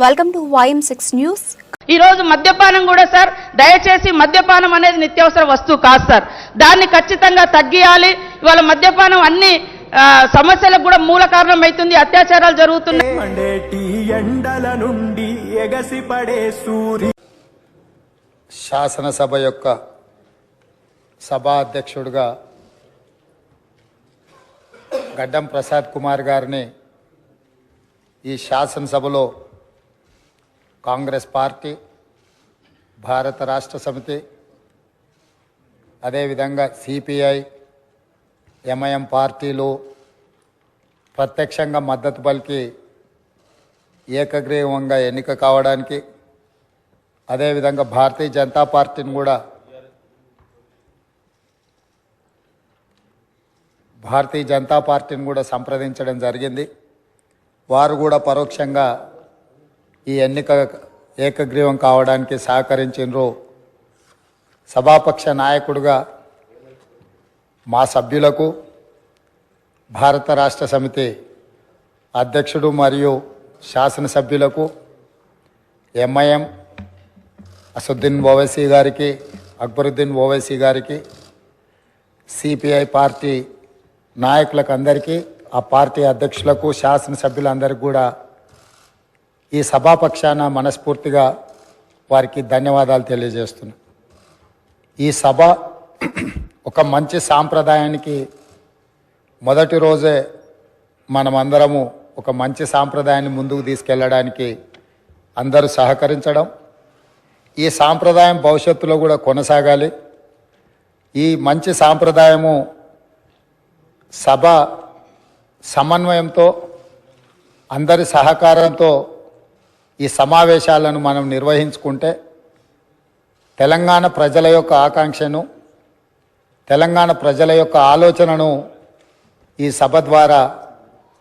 Welcome to YM6 news. ఈ రోజు మద్యపానం కూడా సార్, దయచేసి మద్యపానం అనేది నిత్యావసర వస్తువు కాదు సార్. దాన్ని ఖచ్చితంగా తగ్గియాలి. ఇవాళ మద్యపానం అన్ని సమస్యలకు కూడా మూల కారణం అవుతుంది. అత్యాచారాలు జరుగుతున్నాయి. శాసనసభ యొక్క సభా అధ్యక్షుడిగా గడ్డం ప్రసాద్ కుమార్ గారిని ఈ శాసనసభలో కాంగ్రెస్ పార్టీ, భారత రాష్ట్ర సమితి, అదేవిధంగా సిపిఐ, ఎంఐఎం పార్టీలు ప్రత్యక్షంగా మద్దతు పలికి ఏకగ్రీవంగా ఎన్నిక కావడానికి, అదేవిధంగా భారతీయ జనతా పార్టీని కూడా సంప్రదించడం జరిగింది. వారు కూడా పరోక్షంగా ఈ ఎన్నిక ఏకగ్రీవం కావడానికి సహకరించినరు. సభాపక్ష నాయకుడిగా మా సభ్యులకు, భారత రాష్ట్ర సమితి అధ్యక్షుడు మరియు శాసనసభ్యులకు, ఎంఐఎం అసదుద్దీన్ ఓవైసీ గారికి, అక్బరుద్దీన్ ఓవైసీ గారికి, సిపిఐ పార్టీ నాయకులకు అందరికీ, ఆ పార్టీ అధ్యక్షులకు, శాసనసభ్యులందరికీ కూడా ఈ సభాపక్షాన మనస్ఫూర్తిగా వారికి ధన్యవాదాలు తెలియజేస్తున్నాను. ఈ సభ ఒక మంచి సాంప్రదాయానికి మొదటి రోజే మనమందరము ఒక మంచి సాంప్రదాయాన్ని ముందుకు తీసుకెళ్ళడానికి అందరూ సహకరించడం, ఈ సాంప్రదాయం భవిష్యత్తులో కూడా కొనసాగాలి. ఈ మంచి సాంప్రదాయము సభ సమన్వయంతో, అందరి సహకారంతో ఈ సమావేశాలను మనం నిర్వహించుకుంటే తెలంగాణ ప్రజల యొక్క ఆకాంక్షను, తెలంగాణ ప్రజల యొక్క ఆలోచనను ఈ సభ ద్వారా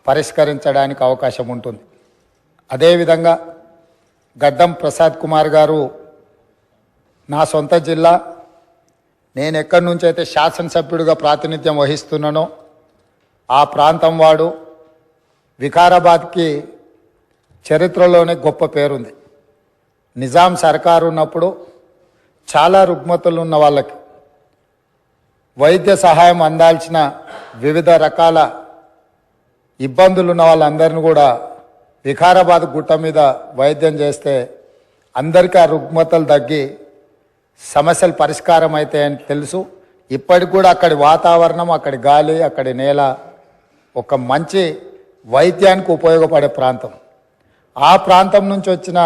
పరిష్కరించడానికి అవకాశం ఉంటుంది. అదేవిధంగా గడ్డం ప్రసాద్ కుమార్ గారు నా సొంత జిల్లా, నేను ఎక్కడి నుంచి అయితే శాసనసభ్యుడిగా ప్రాతినిధ్యం వహిస్తున్నానో ఆ ప్రాంతం వాడు. వికారాబాద్కి చరిత్రలోనే గొప్ప పేరుంది. నిజాం సర్కారు ఉన్నప్పుడు చాలా రుగ్మతలు ఉన్న వాళ్ళకి వైద్య సహాయం అందాల్సిన వివిధ రకాల ఇబ్బందులు ఉన్న వాళ్ళందరినీ కూడా వికారాబాద్ గుట్ట మీద వైద్యం చేస్తే అందరికీ ఆ రుగ్మతలు తగ్గి సమస్యలు పరిష్కారం అవుతాయని తెలుసు. ఇప్పటికి కూడా అక్కడి వాతావరణం, అక్కడి గాలి, అక్కడి నేల ఒక మంచి వైద్యానికి ఉపయోగపడే ప్రాంతం. ఆ ప్రాంతం నుంచి వచ్చిన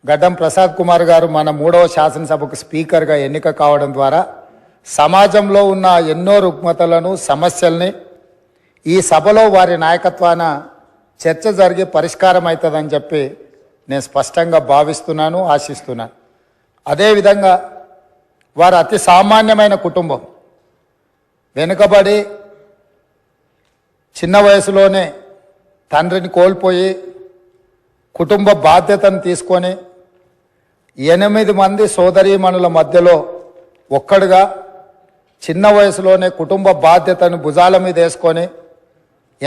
గడ్డం ప్రసాద్ కుమార్ గారు మన 3వ శాసనసభకు స్పీకర్గా ఎన్నిక కావడం ద్వారా సమాజంలో ఉన్న ఎన్నో రుగ్మతలను, సమస్యల్ని ఈ సభలో వారి నాయకత్వాన చర్చ జరిగి పరిష్కారం అవుతుందని చెప్పి నేను స్పష్టంగా భావిస్తున్నాను, ఆశిస్తున్నాను. అదేవిధంగా వారు అతి సామాన్యమైన కుటుంబం. వెనుకబడి చిన్న వయసులోనే తండ్రిని కోల్పోయి కుటుంబ బాధ్యతను తీసుకొని 8 మంది సోదరీమణుల మధ్యలో ఒక్కడుగా చిన్న వయసులోనే కుటుంబ బాధ్యతను భుజాల మీద వేసుకొని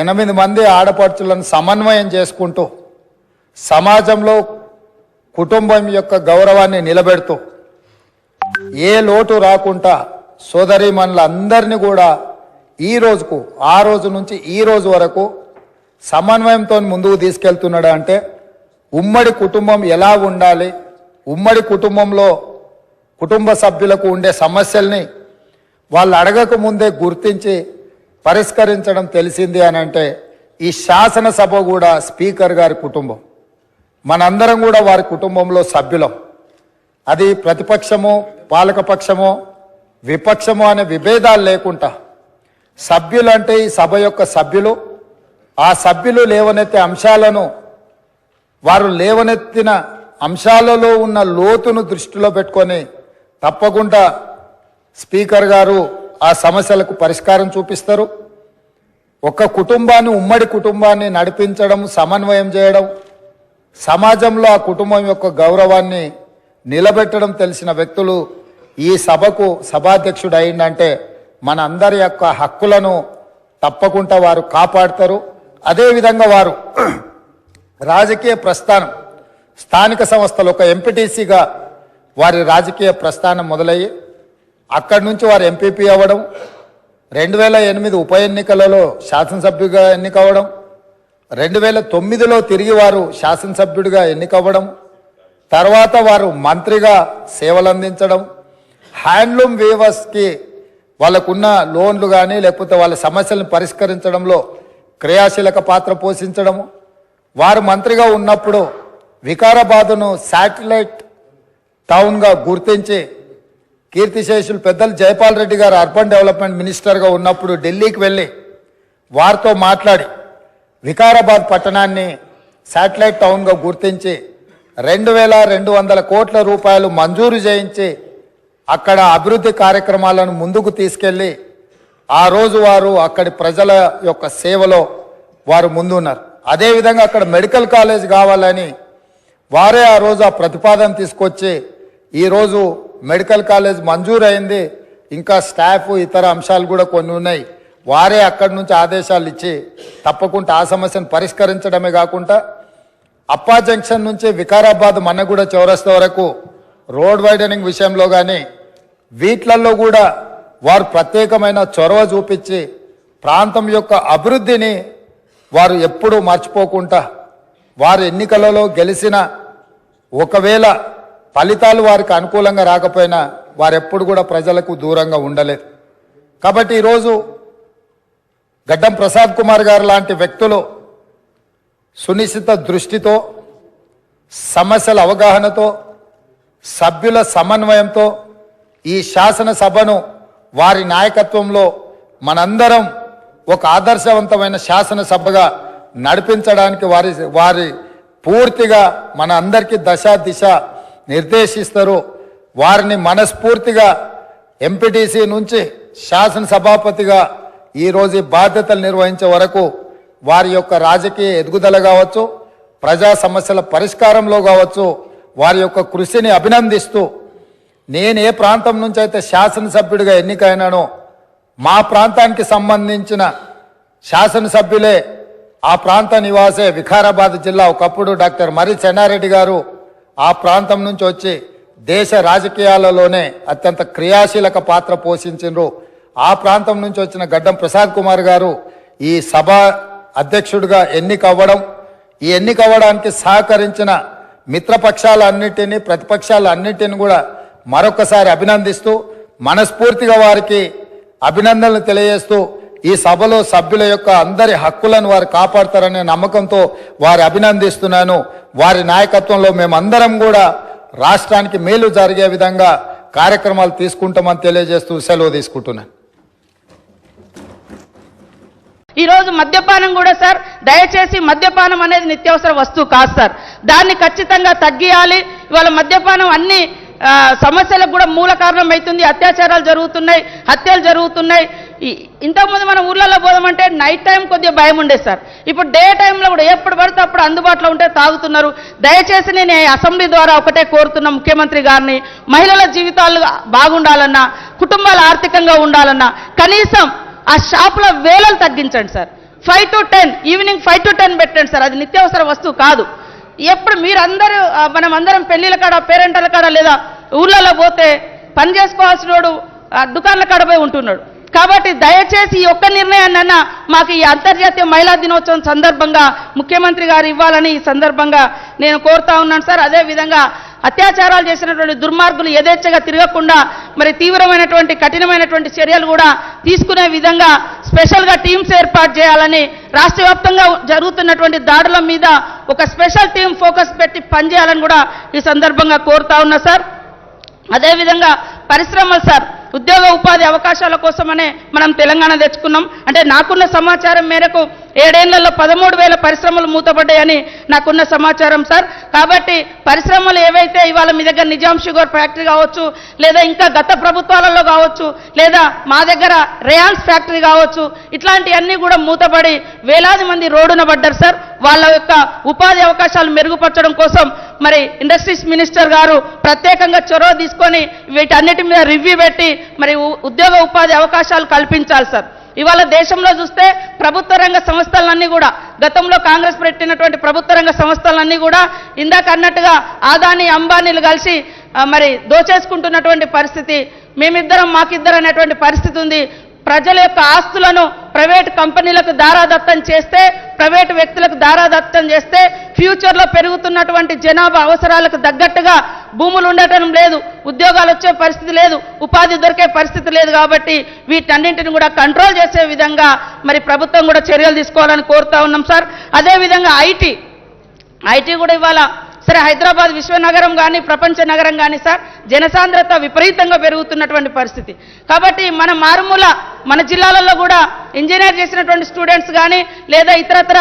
8 మంది ఆడపడుచులను సమన్వయం చేసుకుంటూ సమాజంలో కుటుంబం యొక్క గౌరవాన్ని నిలబెడుతూ ఏ లోటు రాకుండా సోదరీమణులందరినీ కూడా ఈ రోజుకు, ఆ రోజు నుంచి ఈ రోజు వరకు సమన్వయంతో ముందుకు తీసుకెళ్తున్నాడు. అంటే ఉమ్మడి కుటుంబం ఎలా ఉండాలి, ఉమ్మడి కుటుంబంలో కుటుంబ సభ్యులకు ఉండే సమస్యల్ని వాళ్ళు అడగక ముందే గుర్తించి పరిష్కరించడం తెలిసింది అని అంటే ఈ శాసనసభ కూడా స్పీకర్ గారి కుటుంబం. మనందరం కూడా వారి కుటుంబంలో సభ్యులం. అది ప్రతిపక్షమో, పాలకపక్షమో, విపక్షమో అనే విభేదాలు లేకుండా సభ్యులు అంటే ఈ సభ యొక్క సభ్యులు. ఆ సభ్యులు లేవనెత్తే అంశాలను, వారు లేవనెత్తిన అంశాలలో ఉన్న లోతును దృష్టిలో పెట్టుకొని తప్పకుండా స్పీకర్ గారు ఆ సమస్యలకు పరిష్కారం చూపిస్తారు. ఒక కుటుంబాన్ని, ఉమ్మడి కుటుంబాన్ని నడిపించడం, సమన్వయం చేయడం, సమాజంలో ఆ కుటుంబం యొక్క గౌరవాన్ని నిలబెట్టడం తెలిసిన వ్యక్తులు ఈ సభకు సభాధ్యక్షుడు అయిందంటే మన అందరి యొక్క హక్కులను తప్పకుండా వారు కాపాడతారు. అదేవిధంగా వారు రాజకీయ ప్రస్థానం స్థానిక సంస్థలు ఒక ఎంపీటీసీగా వారి రాజకీయ ప్రస్థానం మొదలయ్యి అక్కడి నుంచి వారు ఎంపీపీ అవ్వడం, 2008 ఉప ఎన్నికలలో శాసనసభ్యుడిగా ఎన్నికవ్వడం, 2009లో తిరిగి వారు శాసనసభ్యుడిగా ఎన్నికవ్వడం, తర్వాత వారు మంత్రిగా సేవలు అందించడం, హ్యాండ్లూమ్ వీవర్స్కి వాళ్ళకున్న లోన్లు కానీ లేకపోతే వాళ్ళ సమస్యలను పరిష్కరించడంలో క్రియాశీలక పాత్ర పోషించడము, వారు మంత్రిగా ఉన్నప్పుడు వికారాబాదును శాటిలైట్ టౌన్గా గుర్తించి కీర్తిశేషులు పెద్దలు జైపాల్ రెడ్డి గారు అర్బన్ డెవలప్మెంట్ మినిస్టర్గా ఉన్నప్పుడు ఢిల్లీకి వెళ్ళి వారితో మాట్లాడి వికారాబాద్ పట్టణాన్ని శాటిలైట్ టౌన్గా గుర్తించి 2200 కోట్ల రూపాయలు మంజూరు చేయించి అక్కడ అభివృద్ధి కార్యక్రమాలను ముందుకు తీసుకెళ్ళి ఆ రోజు వారు అక్కడి ప్రజల యొక్క సేవలో వారు ముందున్నారు. అదేవిధంగా అక్కడ మెడికల్ కాలేజ్ కావాలని వారే ఆ రోజు ఆ ప్రతిపాదన తీసుకొచ్చి ఈరోజు మెడికల్ కాలేజ్ మంజూరు అయింది. ఇంకా స్టాఫ్ ఇతర అంశాలు కూడా కొన్ని ఉన్నాయి. వారే అక్కడి నుంచి ఆదేశాలు ఇచ్చి తప్పకుండా ఆ సమస్యను పరిష్కరించడమే కాకుండా అప్పా జంక్షన్ నుంచి వికారాబాద్ మన్నగూడ చౌరస్తా వరకు రోడ్ వైడనింగ్ విషయంలో కానీ వీట్లల్లో కూడా వారు ప్రత్యేకమైన చొరవ చూపించి ప్రాంతం యొక్క అభివృద్ధిని వారు ఎప్పుడూ మర్చిపోకుండా వారు ఎన్నికలలో గెలిచిన ఒకవేళ ఫలితాలు వారికి అనుకూలంగా రాకపోయినా వారెప్పుడు కూడా ప్రజలకు దూరంగా ఉండలేదు. కాబట్టి ఈరోజు గడ్డం ప్రసాద్ కుమార్ గారు లాంటి వ్యక్తులు సునిశ్చిత దృష్టితో, సమస్యల అవగాహనతో, సభ్యుల సమన్వయంతో ఈ శాసనసభను వారి నాయకత్వంలో మనందరం ఒక ఆదర్శవంతమైన శాసనసభగా నడిపించడానికి వారి పూర్తిగా మన అందరికీ దశ దిశ నిర్దేశిస్తారు. వారిని మనస్ఫూర్తిగా ఎంపీటీసీ నుంచి శాసనసభాపతిగా ఈరోజు బాధ్యతలు నిర్వహించే వరకు వారి యొక్క రాజకీయ ఎదుగుదల కావచ్చు, ప్రజా సమస్యల పరిష్కారంలో కావచ్చు, వారి యొక్క కృషిని అభినందిస్తూ నేను ఏ ప్రాంతం నుంచి అయితే శాసనసభ్యుడిగా ఎన్నికైనానో మా ప్రాంతానికి సంబంధించిన శాసనసభ్యులే ఆ ప్రాంత నివాసే వికారాబాద్ జిల్లా ఒకప్పుడు డాక్టర్ మర్రి చెన్నారెడ్డి గారు ఆ ప్రాంతం నుంచి వచ్చి దేశ రాజకీయాలలోనే అత్యంత క్రియాశీలక పాత్ర పోషించారు. ఆ ప్రాంతం నుంచి వచ్చిన గడ్డం ప్రసాద్ కుమార్ గారు ఈ సభ అధ్యక్షుడిగా ఎన్నికవ్వడం, ఈ ఎన్నికవ్వడానికి సహకరించిన మిత్రపక్షాలన్నిటినీ ప్రతిపక్షాలన్నిటిని కూడా మరొకసారి అభినందిస్తూ మనస్ఫూర్తిగా వారికి అభినందనలు తెలియజేస్తూ ఈ సభలో సభ్యుల యొక్క అందరి హక్కులను వారు కాపాడతారనే నమ్మకంతో వారి అభినందిస్తున్నాను. వారి నాయకత్వంలో మేమందరం కూడా రాష్ట్రానికి మేలు జరిగే విధంగా కార్యక్రమాలు తీసుకుంటామని తెలియజేస్తూ సెలవు తీసుకుంటున్నాను. ఈరోజు మద్యపానం కూడా సార్, దయచేసి మద్యపానం అనేది నిత్యావసర వస్తువు కాదు సార్. దాన్ని ఖచ్చితంగా తగ్గియాలి. ఇవాళ మద్యపానం అన్ని సమస్యలకు కూడా మూల కారణం అవుతుంది. అత్యాచారాలు జరుగుతున్నాయి, హత్యలు జరుగుతున్నాయి. ఇంతకుముందు మనం ఊర్లలో పోదామంటే నైట్ టైం కొద్దిగా భయం ఉండేది సార్. ఇప్పుడు డే టైంలో కూడా ఎప్పుడు పడితే అప్పుడు అందుబాటులో ఉంటే తాగుతున్నారు. దయచేసి నేను అసెంబ్లీ ద్వారా ఒకటే కోరుతున్నా ముఖ్యమంత్రి గారిని, మహిళల జీవితాలు బాగుండాలన్నా, కుటుంబాలు ఆర్థికంగా ఉండాలన్నా కనీసం ఆ షాపుల వేలలు తగ్గించండి సార్. 5 to 10 ఈవినింగ్ 5 to 10 పెట్టండి సార్. అది నిత్యావసర వస్తువు కాదు. ఎప్పుడు మీరందరూ మనం అందరం పెళ్లిళ్ళ కాడ, పేరెంటల కాడ లేదా ఊళ్ళలో పోతే పని చేసుకోవాల్సిన వాడు దుకాణాల కాడ పోయి ఉంటున్నాడు. కాబట్టి దయచేసి ఈ ఒక్క నిర్ణయాన్నైనా మాకు ఈ అంతర్జాతీయ మహిళా దినోత్సవం సందర్భంగా ముఖ్యమంత్రి గారు ఇవ్వాలని ఈ సందర్భంగా నేను కోరుతా ఉన్నాను సార్. అదేవిధంగా అత్యాచారాలు చేసినటువంటి దుర్మార్గులు యథేచ్ఛగా తిరగకుండా మరి తీవ్రమైనటువంటి కఠినమైనటువంటి చర్యలు కూడా తీసుకునే విధంగా స్పెషల్గా టీమ్స్ ఏర్పాటు చేయాలని, రాష్ట్ర వ్యాప్తంగా జరుగుతున్నటువంటి దాడుల మీద ఒక స్పెషల్ టీం ఫోకస్ పెట్టి పనిచేయాలని కూడా ఈ సందర్భంగా కోరుతా ఉన్నా సార్. అదేవిధంగా పరిశ్రమలు సార్, ఉద్యోగ ఉపాధి అవకాశాల కోసమనే మనం తెలంగాణ తెచ్చుకున్నాం. అంటే నాకున్న సమాచారం మేరకు 7 ఏళ్లలో 13,000 పరిశ్రమలు మూతపడ్డాయని నాకున్న సమాచారం సార్. కాబట్టి పరిశ్రమలు ఏవైతే ఇవాళ మీ దగ్గర నిజాం షుగర్ ఫ్యాక్టరీ కావచ్చు, లేదా ఇంకా గత ప్రభుత్వాలలో కావచ్చు, లేదా మా దగ్గర రేయాన్స్ ఫ్యాక్టరీ కావచ్చు, ఇట్లాంటివన్నీ కూడా మూతపడి వేలాది మంది రోడ్డున పడ్డారు సార్. వాళ్ళ యొక్క ఉపాధి అవకాశాలు మెరుగుపరచడం కోసం మరి ఇండస్ట్రీస్ మినిస్టర్ గారు ప్రత్యేకంగా చొరవ తీసుకొని వీటన్నిటి మీద రివ్యూ పెట్టి మరి ఉద్యోగ ఉపాధి అవకాశాలు కల్పించాలి సార్. ఇవాళ దేశంలో చూస్తే ప్రభుత్వ రంగ సంస్థలన్నీ కూడా గతంలో కాంగ్రెస్ పెట్టినటువంటి ప్రభుత్వ రంగ సంస్థలన్నీ కూడా ఇందాక అన్నట్టుగా ఆదాని అంబానీలు కలిసి మరి దోచేసుకుంటున్నటువంటి పరిస్థితి, మేమిద్దరం మాకిద్దరు అనేటువంటి పరిస్థితి ఉంది. ప్రజల యొక్క ఆస్తులను ప్రైవేటు కంపెనీలకు దారాదత్తం చేస్తే, ప్రైవేటు వ్యక్తులకు దారాదత్తం చేస్తే ఫ్యూచర్లో పెరుగుతున్నటువంటి జనాభా అవసరాలకు తగ్గట్టుగా భూములు ఉండటం లేదు, ఉద్యోగాలు వచ్చే పరిస్థితి లేదు, ఉపాధి దొరికే పరిస్థితి లేదు. కాబట్టి వీటన్నింటిని కూడా కంట్రోల్ చేసే విధంగా మరి ప్రభుత్వం కూడా చర్యలు తీసుకోవాలని కోరుతా ఉన్నాం సార్. అదేవిధంగా ఐటీ కూడా ఇవాళ సరే హైదరాబాద్ విశ్వనగరం కానీ ప్రపంచ నగరం కానీ సార్ జనసాంద్రత విపరీతంగా పెరుగుతున్నటువంటి పరిస్థితి. కాబట్టి మన మారుమూల మన జిల్లాలలో కూడా ఇంజనీర్ చేసినటువంటి స్టూడెంట్స్ కానీ లేదా ఇతరత్ర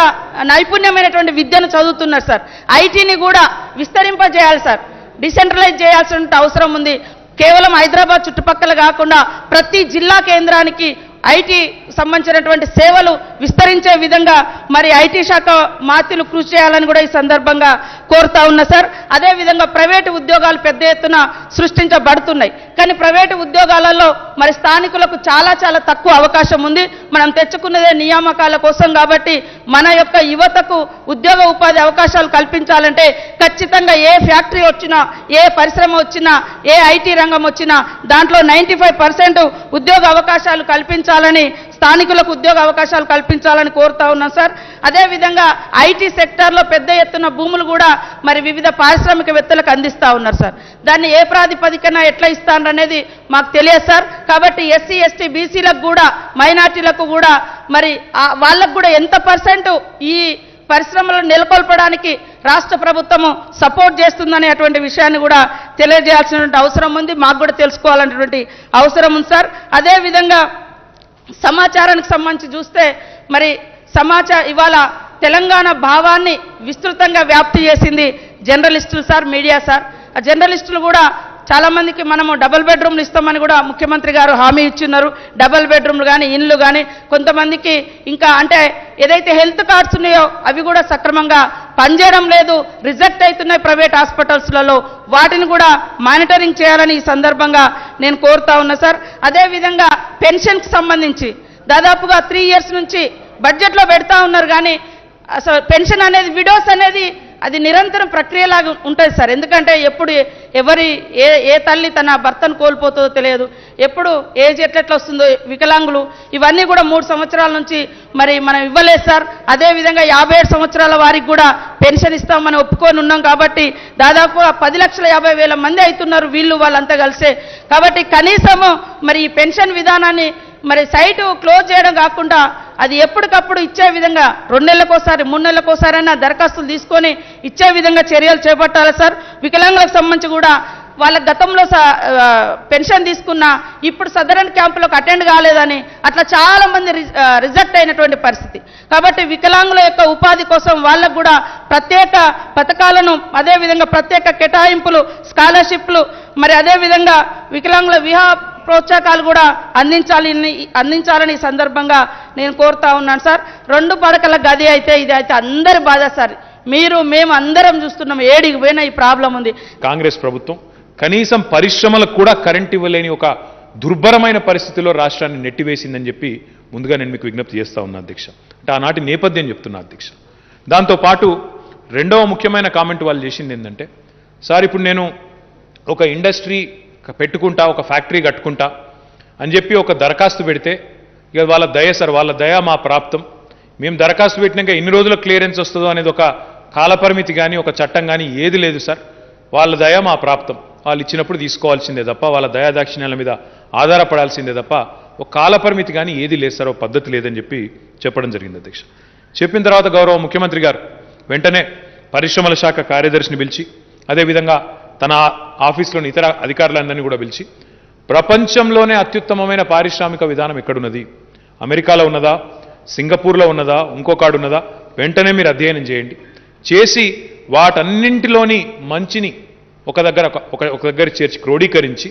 నైపుణ్యమైనటువంటి విద్యను చదువుతున్నారు సార్. ఐటీని కూడా విస్తరింపజేయాలి సార్, డిసెంట్రలైజ్ చేయాల్సిన అవసరం ఉంది. కేవలం హైదరాబాద్ చుట్టుపక్కల కాకుండా ప్రతి జిల్లా కేంద్రానికి ఐటీ సంబంధించినటువంటి సేవలు విస్తరించే విధంగా మరి ఐటీ శాఖ మాత్యులు కృషి చేయాలని కూడా ఈ సందర్భంగా కోరుతా ఉన్నా సార్. అదేవిధంగా ప్రైవేటు ఉద్యోగాలు పెద్ద ఎత్తున సృష్టించబడుతున్నాయి, కానీ ప్రైవేటు ఉద్యోగాలలో మరి స్థానికులకు చాలా చాలా తక్కువ అవకాశం ఉంది. మనం తెచ్చుకున్నదే నియామకాల కోసం. కాబట్టి మన యొక్క యువతకు ఉద్యోగ ఉపాధి అవకాశాలు కల్పించాలంటే ఖచ్చితంగా ఏ ఫ్యాక్టరీ వచ్చినా, ఏ పరిశ్రమ వచ్చినా, ఏ ఐటీ రంగం వచ్చినా దాంట్లో 95% ఉద్యోగ అవకాశాలు కల్పించాలని, స్థానికులకు ఉద్యోగ అవకాశాలు కల్పించాలని కోరుతా ఉన్నాం సార్. అదేవిధంగా ఐటీ సెక్టార్లో పెద్ద ఎత్తున భూములు కూడా మరి వివిధ పారిశ్రామికవేత్తలకు అందిస్తూ ఉన్నారు సార్. దాన్ని ఏ ప్రాతిపదికన ఎట్లా ఇస్తారనేది మాకు తెలియదు సార్. కాబట్టి ఎస్సీ ఎస్టీ బీసీలకు కూడా మైనార్టీలకు కూడా మరి వాళ్ళకు కూడా ఎంత % ఈ పరిశ్రమలను నెలకొల్పడానికి రాష్ట్ర ప్రభుత్వము సపోర్ట్ చేస్తుందనేటువంటి విషయాన్ని కూడా తెలియజేయాల్సినటువంటి అవసరం ఉంది, మాకు కూడా తెలుసుకోవాలనేటువంటి అవసరం ఉంది సార్. అదేవిధంగా సమాచారానికి సంబంధించి చూస్తే మరి ఇవాళ తెలంగాణ భావాన్ని విస్తృతంగా వ్యాప్తి చేసింది జర్నలిస్టులు సార్, మీడియా సార్. ఆ జర్నలిస్టులు కూడా చాలామందికి మనము డబుల్ బెడ్రూమ్లు ఇస్తామని కూడా ముఖ్యమంత్రి గారు హామీ ఇచ్చిన్నారు. డబుల్ బెడ్రూమ్లు కానీ ఇండ్లు కానీ కొంతమందికి ఇంకా అంటే ఏదైతే హెల్త్ కార్డ్స్ ఉన్నాయో అవి కూడా సక్రమంగా పనిచేయడం లేదు, రిజెక్ట్ అవుతున్నాయి ప్రైవేట్ హాస్పిటల్స్లలో. వాటిని కూడా మానిటరింగ్ చేయాలని ఈ సందర్భంగా నేను కోరుతా ఉన్నా సార్. అదేవిధంగా పెన్షన్కి సంబంధించి దాదాపుగా 3 years నుంచి బడ్జెట్లో పెడతా ఉన్నారు, కానీ అసలు పెన్షన్ అనేది విడోస్ అనేది అది నిరంతరం ప్రక్రియలాగా ఉంటుంది సార్. ఎందుకంటే ఎప్పుడు ఏ తల్లి తన భర్తను కోల్పోతుందో తెలియదు, ఎప్పుడు ఏజ్ ఎట్లెట్లా వస్తుందో, వికలాంగులు ఇవన్నీ కూడా 3 సంవత్సరాల నుంచి మరి మనం ఇవ్వలేదు సార్. అదేవిధంగా 57 సంవత్సరాల వారికి కూడా పెన్షన్ ఇస్తామని ఒప్పుకొని ఉన్నాం. కాబట్టి దాదాపు 10,50,000 మంది అవుతున్నారు వీళ్ళు వాళ్ళంతా కలిసే. కాబట్టి కనీసము మరి ఈ పెన్షన్ విధానాన్ని మరి సైటు క్లోజ్ చేయడం కాకుండా అది ఎప్పటికప్పుడు ఇచ్చే విధంగా 2 నెలలకోసారి 3 నెలలకోసారైనా దరఖాస్తులు తీసుకొని ఇచ్చే విధంగా చర్యలు చేపట్టాలి సార్. వికలాంగులకు సంబంధించి కూడా వాళ్ళ గతంలో పెన్షన్ తీసుకున్నా ఇప్పుడు సదరన్ క్యాంపులకు అటెండ్ కాలేదని అట్లా చాలా మంది రిజెక్ట్ అయినటువంటి పరిస్థితి. కాబట్టి వికలాంగుల యొక్క ఉపాధి కోసం వాళ్ళకు కూడా ప్రత్యేక పథకాలను, అదేవిధంగా ప్రత్యేక కేటాయింపులు, స్కాలర్షిప్లు, మరి అదేవిధంగా వికలాంగుల వివాహ ప్రోత్సాహకాలు కూడా అందించాలని ఈ సందర్భంగా నేను కోరుతా ఉన్నాను సార్. 2 పడకల గది అయితే ఇది అయితే అందరి బాధ సార్. మేము అందరం చూస్తున్నాం, ఏడికి పోయినా ఈ ప్రాబ్లం ఉంది. కాంగ్రెస్ ప్రభుత్వం కనీసం పరిశ్రమలకు కూడా కరెంట్ ఇవ్వలేని ఒక దుర్భరమైన పరిస్థితిలో రాష్ట్రాన్ని నెట్టివేసిందని చెప్పి ముందుగా నేను మీకు విజ్ఞప్తి చేస్తా ఉన్నా అధ్యక్ష. అంటే ఆనాటి నేపథ్యం చెప్తున్నా అధ్యక్ష. దాంతోపాటు రెండవ ముఖ్యమైన కామెంట్ వాళ్ళు చేసింది ఏంటంటే, సార్ ఇప్పుడు నేను ఒక ఇండస్ట్రీ పెట్టుకుంటా, ఒక ఫ్యాక్టరీ కట్టుకుంటా అని చెప్పి ఒక దరఖాస్తు పెడితే ఇక వాళ్ళ దయ సార్, వాళ్ళ దయ మా ప్రాప్తం, మేము దరఖాస్తు పెట్టినాక ఎన్ని రోజుల క్లియరెన్స్ వస్తుందో అనేది ఒక కాలపరిమితి కానీ ఒక చట్టం కానీ ఏది లేదు సార్. వాళ్ళ దయ మా ప్రాప్తం, వాళ్ళు ఇచ్చినప్పుడు తీసుకోవాల్సిందే తప్ప వాళ్ళ దయాదాక్షిణ్యాల మీద ఆధారపడాల్సిందే తప్ప ఒక కాలపరిమితి కానీ ఏది లేదు సార్, ఒక పద్ధతి లేదని చెప్పి చెప్పడం జరిగింది అధ్యక్ష. చెప్పిన తర్వాత గౌరవ ముఖ్యమంత్రి గారు వెంటనే పరిశ్రమల శాఖ కార్యదర్శిని పిలిచి, అదేవిధంగా తన ఆఫీస్లోని ఇతర అధికారులందరినీ కూడా పిలిచి, ప్రపంచంలోనే అత్యుత్తమమైన పారిశ్రామిక విధానం ఎక్కడున్నది, అమెరికాలో ఉన్నదా, సింగపూర్లో ఉన్నదా, ఇంకొకడు ఉన్నదా, వెంటనే మీరు అధ్యయనం చేయండి, చేసి వాటన్నింటిలోని మంచిని ఒక దగ్గర చేర్చి క్రోడీకరించి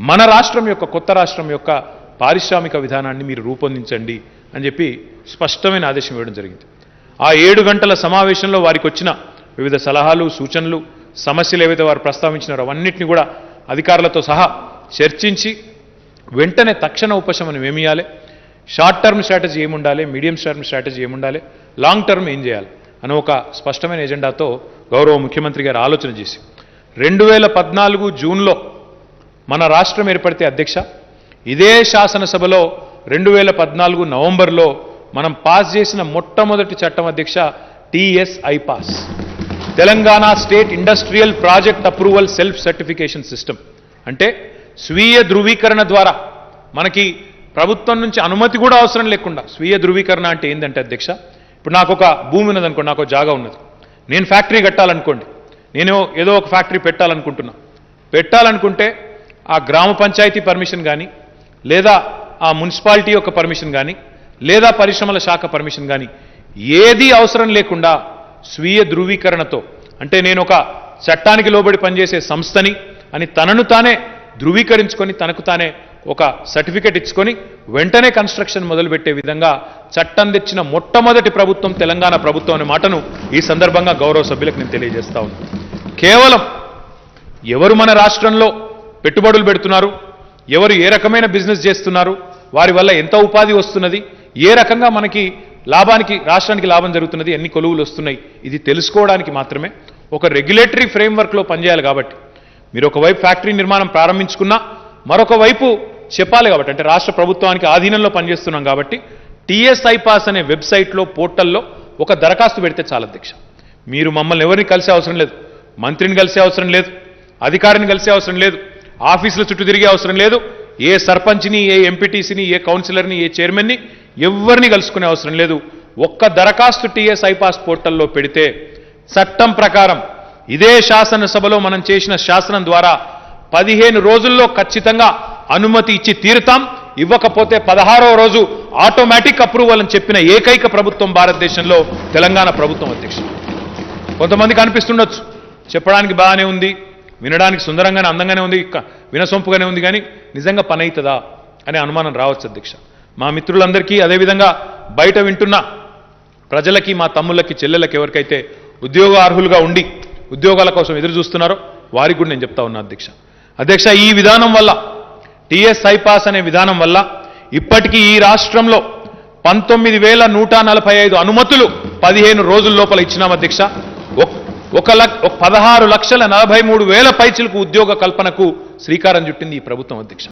మన రాష్ట్రం యొక్క, కొత్త రాష్ట్రం యొక్క పారిశ్రామిక విధానాన్ని మీరు రూపొందించండి అని చెప్పి స్పష్టమైన ఆదేశం ఇవ్వడం జరిగింది. ఆ 7 గంటల సమావేశంలో వారికి వచ్చిన వివిధ సలహాలు, సూచనలు, సమస్యలు ఏవైతే వారు ప్రస్తావించినారో అవన్నింటినీ కూడా అధికారులతో సహా చర్చించి వెంటనే తక్షణ ఉపశమనం ఏమియాలి, షార్ట్ టర్మ్ స్ట్రాటజీ ఏముండాలి, మీడియం టర్మ్ స్ట్రాటజీ ఏముండాలి, లాంగ్ టర్మ్ ఏం చేయాలి అని ఒక స్పష్టమైన ఎజెండాతో గౌరవ ముఖ్యమంత్రి గారు ఆలోచన చేసి 2014 జూన్లో మన రాష్ట్రం ఏర్పడితే అధ్యక్ష, ఇదే శాసనసభలో 2014 నవంబర్లో మనం పాస్ చేసిన మొట్టమొదటి చట్టం అధ్యక్ష TSI pass, Telangana state industrial project approval self certification system. అంటే స్వీయ ధృవీకరణ ద్వారా మనకి ప్రభుత్వం నుంచి అనుమతి కూడా అవసరం లేకుండా స్వీయ ధృవీకరణ అంటే ఏంటంటే అధ్యక్ష, ఇప్పుడు నాకు ఒక భూమి ఉన్నదనుకోండి, నాకు ఒక జాగా ఉన్నది, నేను ఫ్యాక్టరీ కట్టాలనుకోండి, నేను ఏదో ఒక ఫ్యాక్టరీ పెట్టాలనుకుంటే ఆ గ్రామ పంచాయతీ పర్మిషన్ కానీ, లేదా ఆ మున్సిపాలిటీ యొక్క పర్మిషన్ కానీ, లేదా పరిశ్రమల శాఖ పర్మిషన్ కానీ ఏదీ అవసరం లేకుండా స్వీయ ధృవీకరణతో, అంటే నేను ఒక చట్టానికి లోబడి పనిచేసే సంస్థని అని తనను తానే ధృవీకరించుకొని తనకు తానే ఒక సర్టిఫికెట్ ఇచ్చుకొని వెంటనే కన్స్ట్రక్షన్ మొదలుపెట్టే విధంగా చట్టం తెచ్చిన మొట్టమొదటి ప్రభుత్వం తెలంగాణ ప్రభుత్వం అనే మాటను ఈ సందర్భంగా గౌరవ సభ్యులకు నేను తెలియజేస్తా ఉన్నాను. కేవలం ఎవరు మన రాష్ట్రంలో పెట్టుబడులు పెడుతున్నారు, ఎవరు ఏ రకమైన బిజినెస్ చేస్తున్నారు, వారి వల్ల ఎంత ఉపాధి వస్తున్నది, ఏ రకంగా మనకి రాష్ట్రానికి లాభం జరుగుతున్నది, ఎన్ని కొలువులు వస్తున్నాయి, ఇది తెలుసుకోవడానికి మాత్రమే ఒక రెగ్యులేటరీ ఫ్రేమ్వర్క్లో పనిచేయాలి. కాబట్టి మీరు ఒకవైపు ఫ్యాక్టరీ నిర్మాణం ప్రారంభించుకున్నా మరొక వైపు చెప్పాలి కాబట్టి, అంటే రాష్ట్ర ప్రభుత్వానికి ఆధీనంలో పనిచేస్తున్నాం కాబట్టి టీఎస్ఐ పాస్ అనే వెబ్సైట్లో పోర్టల్లో ఒక దరఖాస్తు పెడితే చాలా అధ్యక్ష. మీరు మమ్మల్ని ఎవరిని కలిసే అవసరం లేదు, మంత్రిని కలిసే అవసరం లేదు, అధికారిని కలిసే అవసరం లేదు, ఆఫీసుల చుట్టూ తిరిగే అవసరం లేదు, ఏ సర్పంచ్ని, ఏ ఎంపీటీసీని, ఏ కౌన్సిలర్ని, ఏ చైర్మన్ని ఎవరిని కలుసుకునే అవసరం లేదు. ఒక్క దరఖాస్తు టీఎస్ఐ పాస్ పోర్టల్లో పెడితే చట్టం ప్రకారం ఇదే శాసనసభలో మనం చేసిన శాసనం ద్వారా 15 రోజుల్లో ఖచ్చితంగా అనుమతి ఇచ్చి తీరుతాం. ఇవ్వకపోతే 16వ రోజు ఆటోమేటిక్ అప్రూవల్ అని చెప్పిన ఏకైక ప్రభుత్వం భారతదేశంలో తెలంగాణ ప్రభుత్వం అధ్యక్ష. కొంతమందికి అనిపిస్తుండొచ్చు చెప్పడానికి బాగానే ఉంది, వినడానికి సుందరంగానే అందంగానే ఉంది, వినసొంపుగానే ఉంది, కానీ నిజంగా పని అవుతుందా అనే అనుమానం రావచ్చు అధ్యక్ష. మా మిత్రులందరికీ, అదేవిధంగా బయట వింటున్న ప్రజలకి, మా తమ్ముళ్ళకి, చెల్లెళ్ళకి ఎవరికైతే ఉద్యోగ అర్హులుగా ఉండి ఉద్యోగాల కోసం ఎదురు చూస్తున్నారో వారికి కూడా నేను చెప్తా ఉన్నా అధ్యక్ష, ఈ విధానం వల్ల, టీఎస్ఐ పాస్ అనే విధానం వల్ల ఇప్పటికీ ఈ రాష్ట్రంలో 19,145 అనుమతులు 15 రోజుల లోపల ఇచ్చినాం అధ్యక్ష. 16,43,000 పైచిలకు ఉద్యోగ కల్పనకు శ్రీకారం చుట్టింది ఈ ప్రభుత్వం అధ్యక్ష.